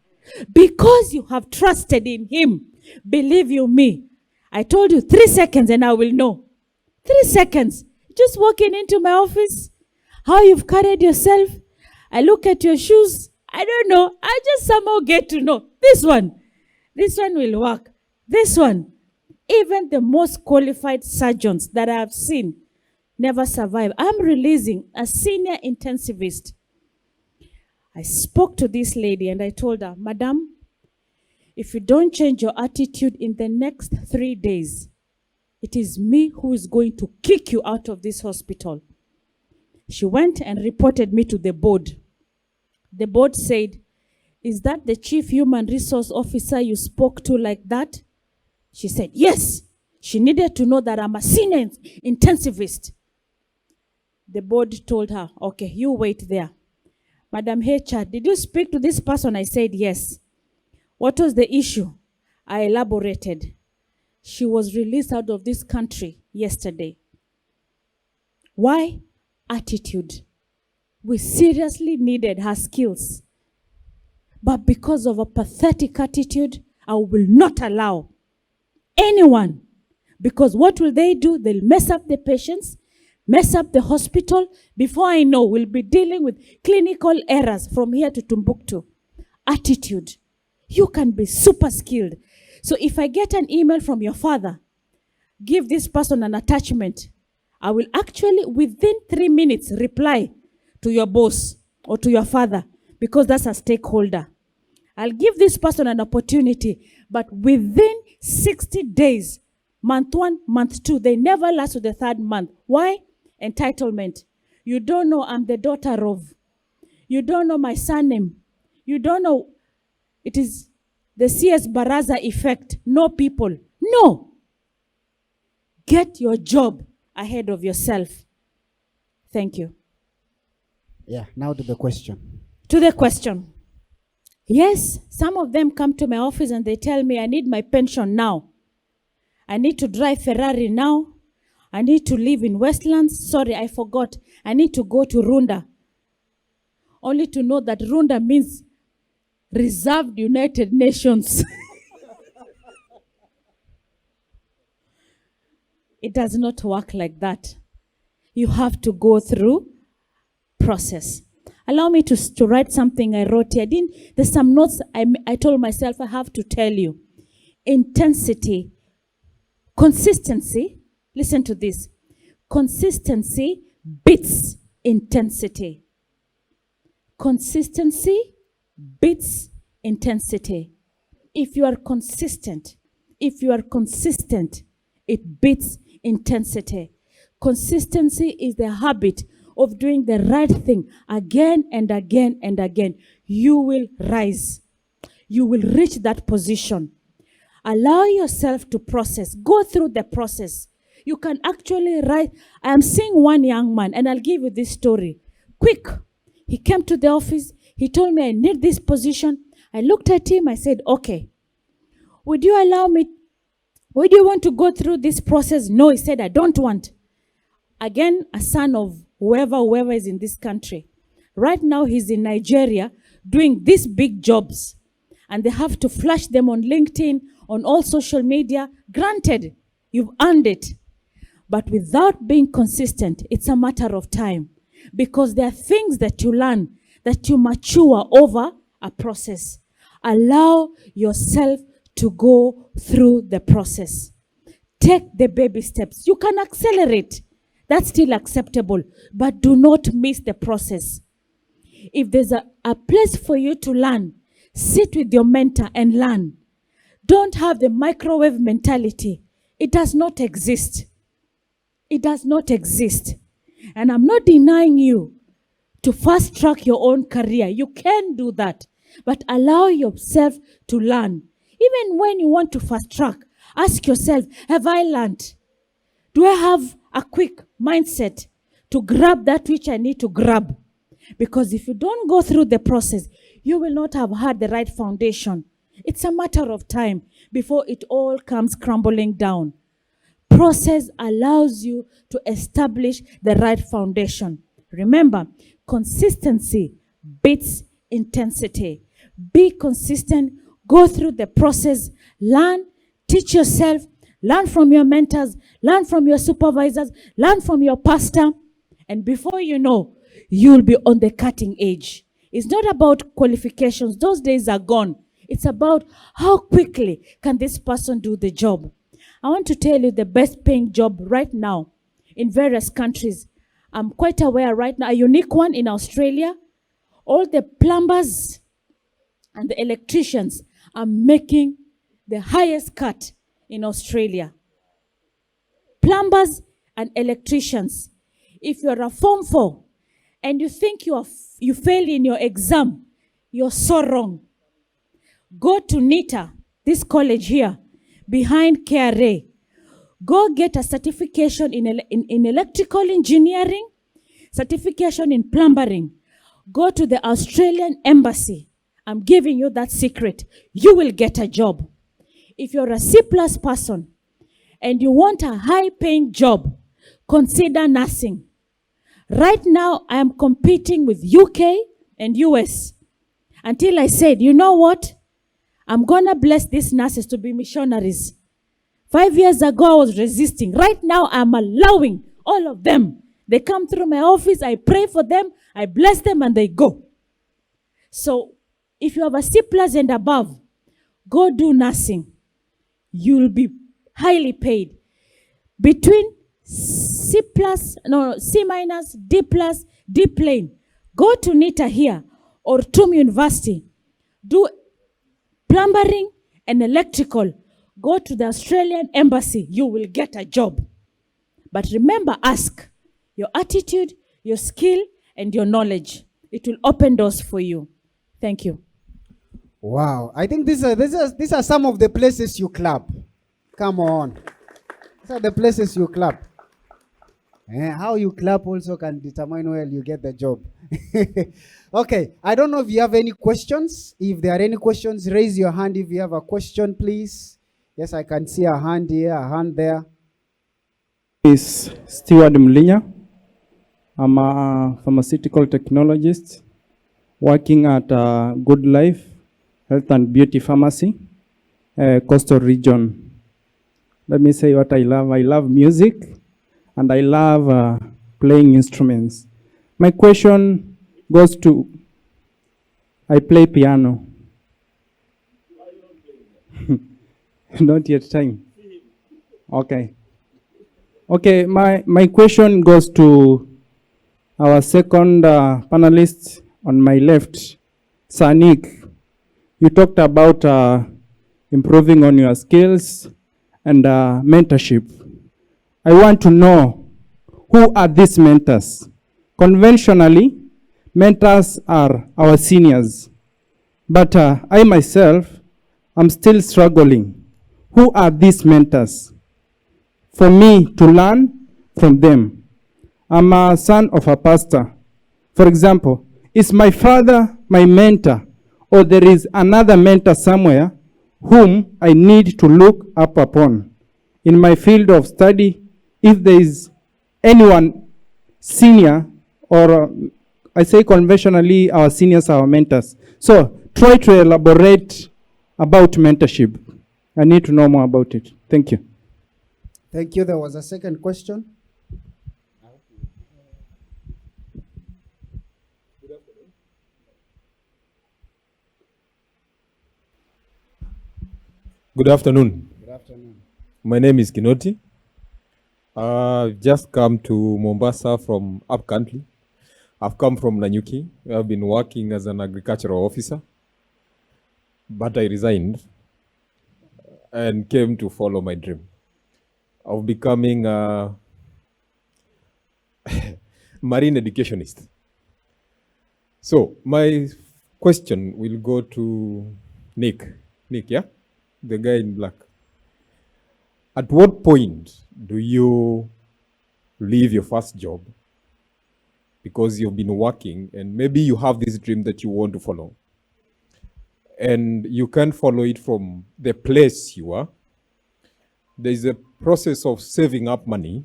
because you have trusted in Him, believe you me, I told you 3 seconds and I will know. 3 seconds. Just walking into my office, how you've carried yourself. I look at your shoes. I don't know. I just somehow get to know. This one will work. This one. Even the most qualified surgeons that I have seen never survive. I'm releasing a senior intensivist. I spoke to this lady and I told her, Madam, if you don't change your attitude in the next 3 days, it is me who is going to kick you out of this hospital. She went and reported me to the board. The board said, is that the chief human resource officer you spoke to like that? She said, yes. She needed to know that I'm a senior intensivist. The board told her, okay, you wait there. Madam HR, did you speak to this person? I said, yes. What was the issue? I elaborated. She was released out of this country yesterday. Why? Attitude. We seriously needed her skills. But because of a pathetic attitude, I will not allow anyone. Because what will they do? They'll mess up the patients, mess up the hospital. Before I know, we'll be dealing with clinical errors from here to Timbuktu. Attitude. You can be super skilled. So if I get an email from your father, give this person an attachment, I will actually, within 3 minutes, reply to your boss or to your father, because that's a stakeholder. I'll give this person an opportunity, but within 60 days, month 1, month 2, they never last to the 3rd month. Why? Entitlement. You don't know I'm the daughter of. You don't know my surname. You don't know. It is the CS Baraza effect. No people. No. Get your job ahead of yourself. Thank you. Yeah, now to the question. To the question. Yes, some of them come to my office and they tell me I need my pension now. I need to drive Ferrari now. I need to live in Westlands. Sorry, I forgot. I need to go to Runda. Only to know that Runda means Reserved United Nations. It does not work like that. You have to go through process. Allow me to write something I wrote here. There's some notes I told myself I have to tell you. Intensity, consistency. Listen to this. Consistency beats intensity. Consistency beats intensity. If you are consistent, it beats intensity. Consistency is the habit of doing the right thing again and again and again. You will rise. You will reach that position. Allow yourself to process. Go through the process. You can actually write. I am seeing one young man, and I'll give you this story. Quick. He came to the office. He told me, I need this position. I looked at him. I said, okay. Would you allow me? Would you want to go through this process? No, he said, I don't want. Again, a son of whoever is in this country. Right now, he's in Nigeria doing these big jobs. And they have to flash them on LinkedIn, on all social media. Granted, you've earned it. But without being consistent, it's a matter of time. Because there are things that you learn, that you mature over a process. Allow yourself to go through the process. Take the baby steps. You can accelerate. That's still acceptable. But do not miss the process. If there's a place for you to learn, sit with your mentor and learn. Don't have the microwave mentality. It does not exist. It does not exist. And I'm not denying you to fast track your own career. You can do that. But allow yourself to learn. Even when you want to fast track, ask yourself, have I learned? Do I have a quick mindset to grab that which I need to grab? Because if you don't go through the process, you will not have had the right foundation. It's a matter of time before it all comes crumbling down. Process allows you to establish the right foundation. Remember, consistency beats intensity. Be consistent, go through the process, learn, teach yourself, learn from your mentors, learn from your supervisors, learn from your pastor, and before you know, you'll be on the cutting edge. It's not about qualifications. Those days are gone. It's about how quickly can this person do the job. I want to tell you the best paying job right now in various countries. I'm quite aware right now, a unique one in Australia. All the plumbers and the electricians are making the highest cut in Australia. Plumbers and electricians. If you're a Form 4 and you think you failed in your exam, you're so wrong. Go to NITA, this college here, behind KRA. Go get a certification in electrical engineering, certification in plumbing. Go to the Australian embassy. I'm giving you that secret. You will get a job. If you're a C plus person and you want a high paying job, consider nursing. Right now, I am competing with UK and US until I said, you know what? I'm going to bless these nurses to be missionaries. 5 years ago, I was resisting. Right now, I'm allowing all of them. They come through my office, I pray for them, I bless them, and they go. So, if you have a C plus and above, go do nursing. You'll be highly paid. Between C minus, D plus, D plane. Go to NITA here or TUM University. Do plumbing and electrical. Go to the Australian embassy. You will get a job. But remember, ask your attitude, your skill, and your knowledge. It will open doors for you. Thank you. Wow. I think these are some of the places you clap. Come on. These are the places you clap. How you clap also can determine where you get the job. Okay. I don't know if you have any questions. If there are any questions, raise your hand if you have a question, please. Yes, I can see a hand here, a hand there. Is Stewart Mlinya. I'm a pharmaceutical technologist working at Good Life Health and Beauty Pharmacy, Coastal Region. Let me say what I love. I love music and I love playing instruments. My question goes to, I play piano. Not yet time. Okay. Okay, my question goes to our second panelist on my left, Sanik. You talked about improving on your skills and mentorship. I want to know, who are these mentors? Conventionally, mentors are our seniors. But I myself, I'm still struggling. Who are these mentors? For me to learn from them. I'm a son of a pastor. For example, is my father my mentor, or there is another mentor somewhere whom I need to look up upon? In my field of study, if there is anyone senior, or I say conventionally our seniors are our mentors. So try to elaborate about mentorship. I need to know more about it. Thank you. Thank you. There was a second question. Good afternoon. Good afternoon. My name is Kinoti. I've just come to Mombasa from up country. I've come from Nanyuki. I've been working as an agricultural officer, but I resigned and came to follow my dream of becoming a marine educationist. So my question will go to Nick. Nick, yeah? The guy in black. At what point do you leave your first job because you've been working and maybe you have this dream that you want to follow, and you can't follow it from the place you are? There's a process of saving up money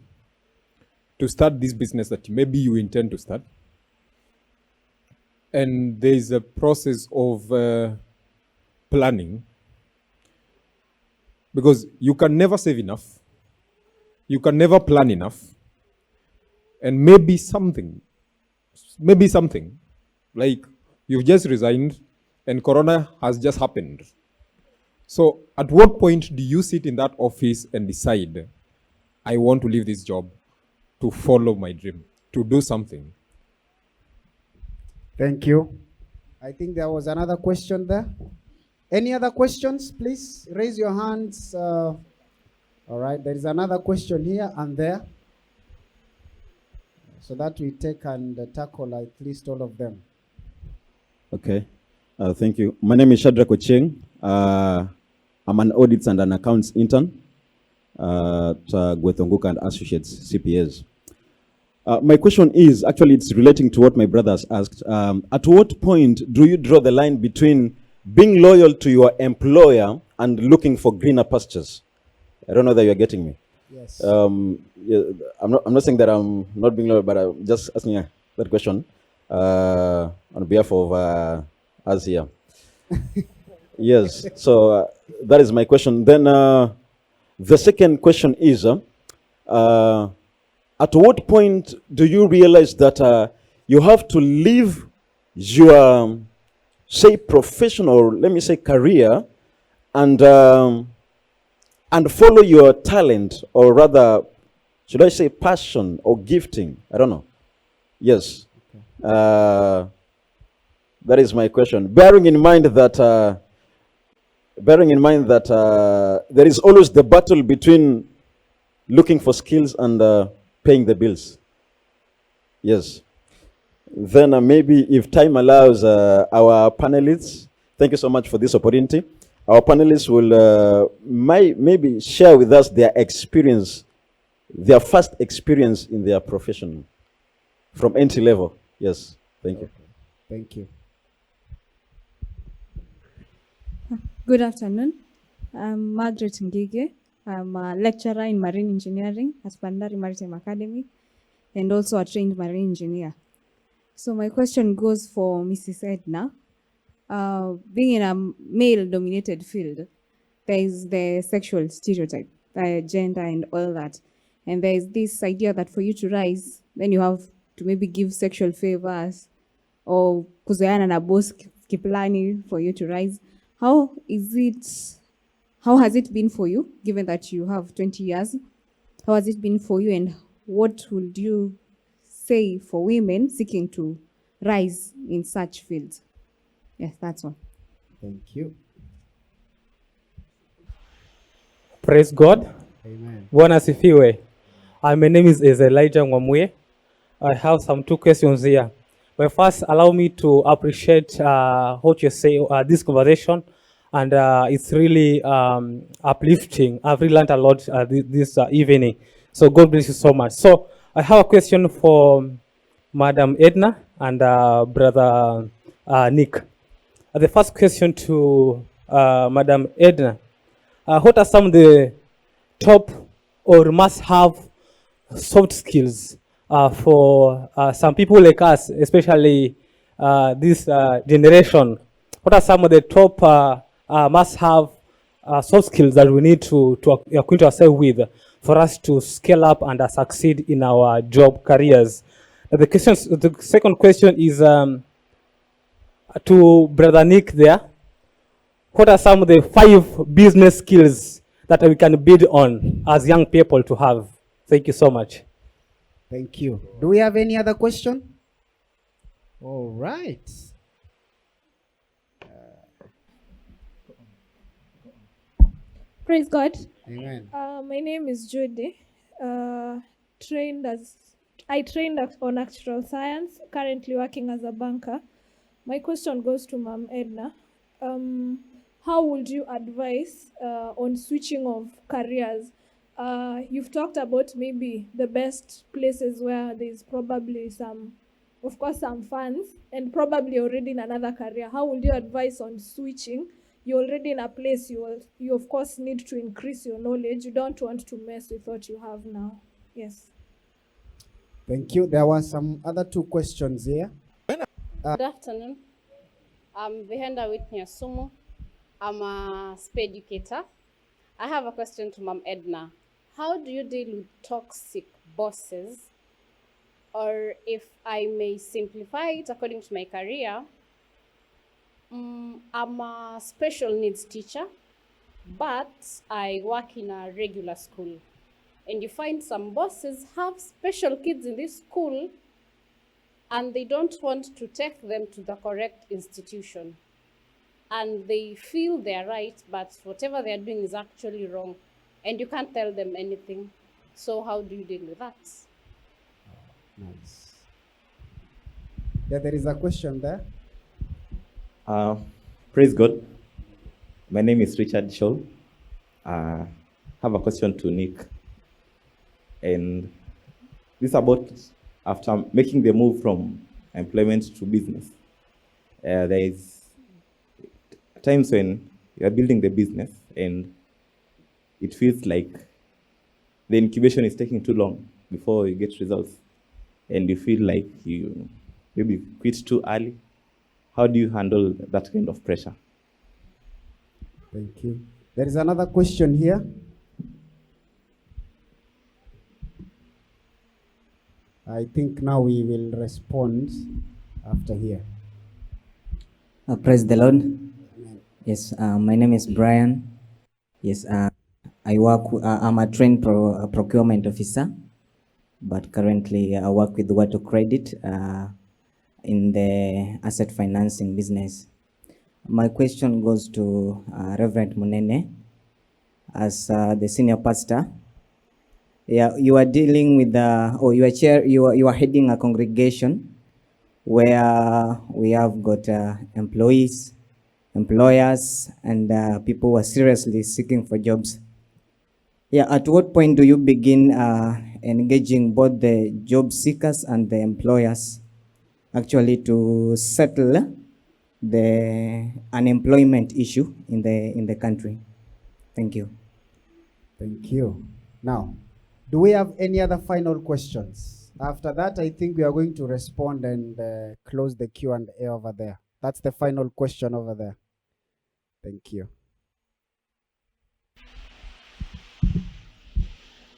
to start this business that maybe you intend to start. And there's a process of planning, because you can never save enough. You can never plan enough. And maybe something, like you've just resigned and Corona has just happened. So at what point do you sit in that office and decide, I want to leave this job to follow my dream, to do something? Thank you. I think there was another question there. Any other questions, please? Raise your hands. All right, there is another question here and there, so that we take and tackle at least all of them. Okay, thank you. My name is Shadrach Ocheng. I'm an audits and an accounts intern at Gwethonguka and Associates, CPAs. My question is, actually it's relating to what my brother has asked. At what point do you draw the line between being loyal to your employer and looking for greener pastures. I don't know that you're getting me. Yes. Yeah, I'm not saying that I'm not being loyal, but I'm just asking that question on behalf of us here. Yes, so that is my question. Then the second question is, at what point do you realize that you have to leave your, say, professional, let me say, career, and follow your talent, or rather, should I say, passion or gifting? I don't know. Yes, that is my question. Bearing in mind that there is always the battle between looking for skills and paying the bills. Yes. Then maybe if time allows, our panelists, thank you so much for this opportunity. Our panelists will maybe share with us their experience, their first experience in their profession from entry level. Yes, thank you. Thank you. Good afternoon. I'm Margaret Ngige. I'm a lecturer in marine engineering at Bandari Maritime Academy and also a trained marine engineer. So my question goes for Mrs. Edna. Being in a male-dominated field, there is the sexual stereotype, the gender and all that. And there is this idea that for you to rise, then you have to maybe give sexual favors or kuzoeana na boss kiplani for you to rise. How has it been for you, given that you have 20 years? How has it been for you, and what would you say for women seeking to rise in such fields? Yes, that's all. Thank you. Praise God. Amen. Bwana asifiwe. My name is Elijah Ngwamwe. I have some two questions here. But first, allow me to appreciate what you say, this conversation, and it's really uplifting. I've really learned a lot this evening. So God bless you so much. So I have a question for Madam Edna and Brother Nick. The first question to Madam Edna. What are some of the top or must-have soft skills for some people like us, especially this generation? What are some of the top must-have soft skills that we need to acquaint ourselves with for us to scale up and succeed in our job careers? The second question is to Brother Nick there. What are some of the 5 business skills that we can build on as young people to have? Thank you so much. Thank you. Do we have any other question? All right. Praise God. Amen. My name is Judy. I trained on actuarial science, currently working as a banker. My question goes to Ma'am Edna. How would you advise on switching of careers? You've talked about maybe the best places where there's probably some funds and probably already in another career. How would you advise on switching? You're already in a place, you of course need to increase your knowledge. You don't want to mess with what you have now. Yes. Thank you. There were some other 2 questions here. Good afternoon. I'm Vihenda Whitney Asumu. I'm a SPE educator. I have a question to Ma'am Edna. How do you deal with toxic bosses? Or if I may simplify it according to my career, I'm a special needs teacher, but I work in a regular school. And you find some bosses have special kids in this school and they don't want to take them to the correct institution. And they feel they're right, but whatever they're doing is actually wrong. And you can't tell them anything. So how do you deal with that? Nice. Yeah, there is a question there. Praise God. My name is Richard Shaw. I have a question to Nick. And this is about after making the move from employment to business. There is times when you are building the business and it feels like the incubation is taking too long before you get results, and you feel like you maybe quit too early. How do you handle that kind of pressure? Thank you. There is another question here. I think now we will respond after here. Praise the Lord. Yes, my name is Brian. Yes, I'm a trained procurement officer, but currently I work with Water Credit in the asset financing business. My question goes to Reverend Munene as the senior pastor. Yeah, you are dealing with or you are heading a congregation where we have got employees, employers, and people who are seriously seeking for jobs. Yeah, at what point do you begin engaging both the job seekers and the employers actually to settle the unemployment issue in the country? Thank you. Thank you. Now, do we have any other final questions? After that, I think we are going to respond and close the Q&A over there. That's the final question over there. Thank you.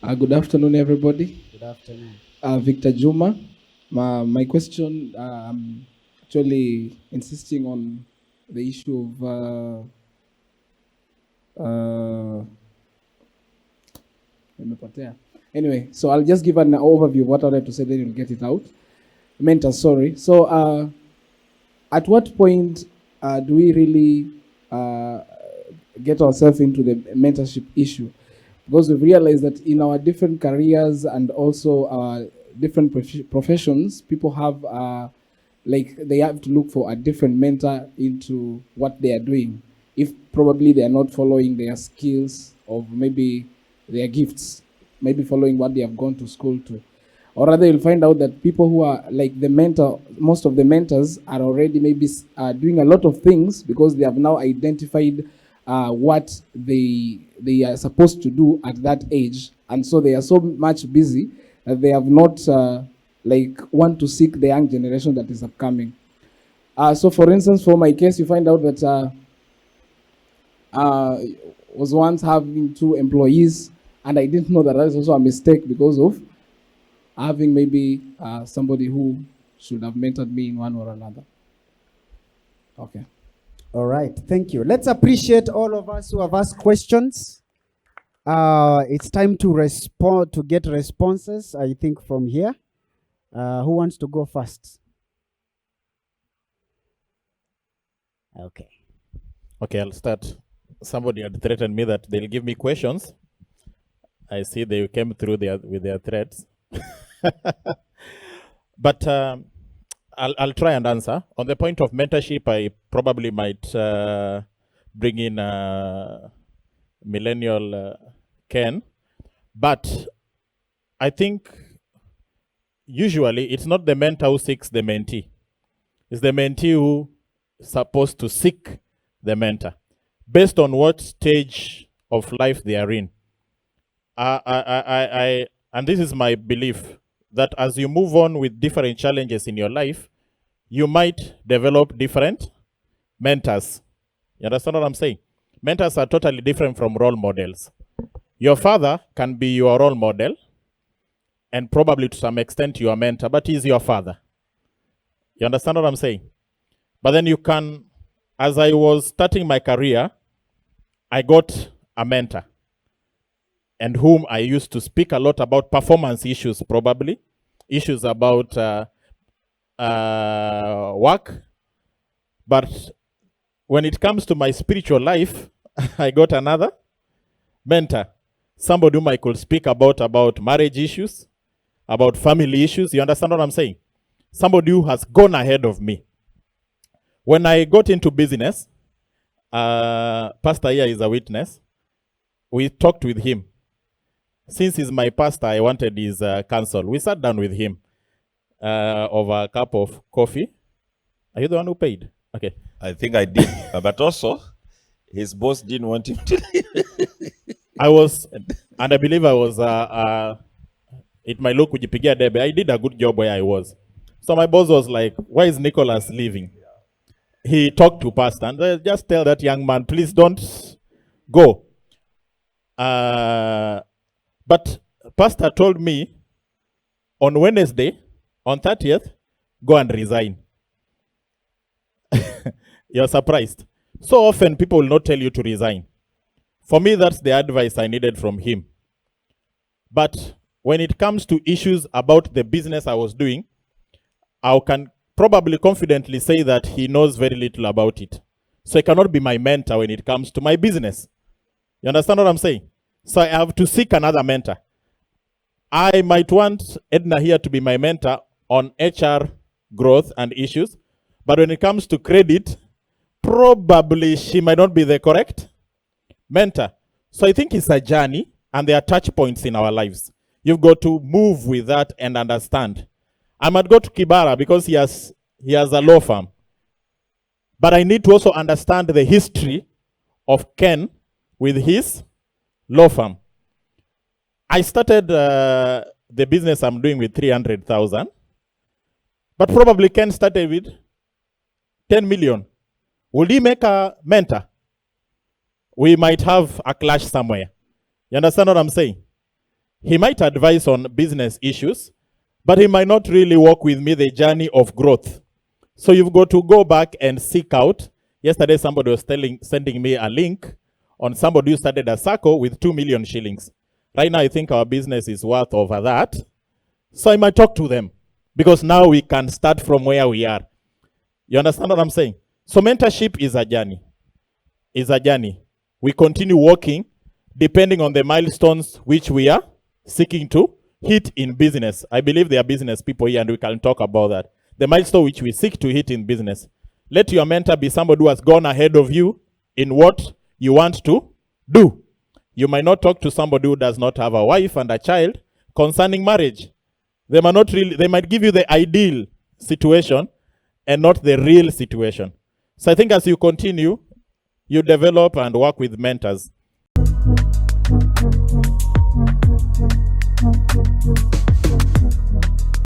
Good afternoon, everybody. Good afternoon. Victor Juma. My question, I'm actually insisting on the issue of anyway, so I'll just give an overview of what I wanted to say, then you'll get it out. Mentor, sorry. So at what point do we really get ourselves into the mentorship issue? Because we've realized that in our different careers and also our different professions, people have like they have to look for a different mentor into what they are doing. If probably they are not following their skills or maybe their gifts, maybe following what they have gone to school to. Or rather, you'll find out that people who are like the mentor, most of the mentors are already maybe doing a lot of things because they have now identified what they are supposed to do at that age, and so they are so much busy that they have not like want to seek the young generation that is upcoming. So for instance, for my case, you find out that was once having 2 employees, and I didn't know that is also a mistake because of having maybe somebody who should have mentored me in one or another. Okay. All right, thank you. Let's appreciate all of us who have asked questions. It's time to respond, to get responses, I think, from here. Who wants to go first? Okay. Okay, I'll start. Somebody had threatened me that they'll give me questions. I see they came through with their threats. But I'll try and answer. On the point of mentorship, I probably might bring in millennial Ken. But I think usually it's not the mentor who seeks the mentee. It's the mentee who is supposed to seek the mentor based on what stage of life they are in. And this is my belief, that as you move on with different challenges in your life, you might develop different mentors. You understand what I'm saying? Mentors are totally different from role models. Your father can be your role model, and probably to some extent your mentor, but he's your father. You understand what I'm saying? But then you can, as I was starting my career, I got a mentor, and whom I used to speak a lot about performance issues, probably issues about work. But when it comes to my spiritual life, I got another mentor, somebody whom I could speak about marriage issues, about family issues. You understand what I'm saying? Somebody who has gone ahead of me. When I got into business, Pastor here is a witness. We talked with him. Since he's my pastor, I wanted his counsel. We sat down with him over a cup of coffee. Are you the one who paid? Okay. I think I did. But also, his boss didn't want him to leave. I was, and I believe I was, it might look kujipigia debe. I did a good job where I was. So my boss was like, why is Nicholas leaving? He talked to pastor and just tell that young man, please don't go. But pastor told me on Wednesday, on 30th, go and resign. You're surprised. So often people will not tell you to resign. For me, that's the advice I needed from him. But when it comes to issues about the business I was doing, I can probably confidently say that he knows very little about it. So he cannot be my mentor when it comes to my business. You understand what I'm saying? So I have to seek another mentor. I might want Edna here to be my mentor on HR growth and issues, but when it comes to credit, probably she might not be the correct mentor. So I think it's a journey, and there are touch points in our lives. You've got to move with that and understand. I might go to Kibara because he has a law firm. But I need to also understand the history of Ken with his law firm. I started the business I'm doing with 300,000, but probably Ken started with 10 million. Will he make a mentor? We might have a clash somewhere. You understand what I'm saying? He might advise on business issues, but he might not really walk with me the journey of growth. So you've got to go back and seek out. Yesterday, somebody was sending me a link on somebody who started a circle with 2 million shillings. Right now, I think our business is worth over that. So I might talk to them because now we can start from where we are. You understand what I'm saying? So mentorship is a journey. It's a journey. We continue walking depending on the milestones which we are seeking to hit in business. I believe there are business people here and we can talk about that. The milestone which we seek to hit in business. Let your mentor be somebody who has gone ahead of you in what you want to do. You might not talk to somebody who does not have a wife and a child concerning marriage. They might give you the ideal situation and not the real situation. So I think as you continue, you develop and work with mentors.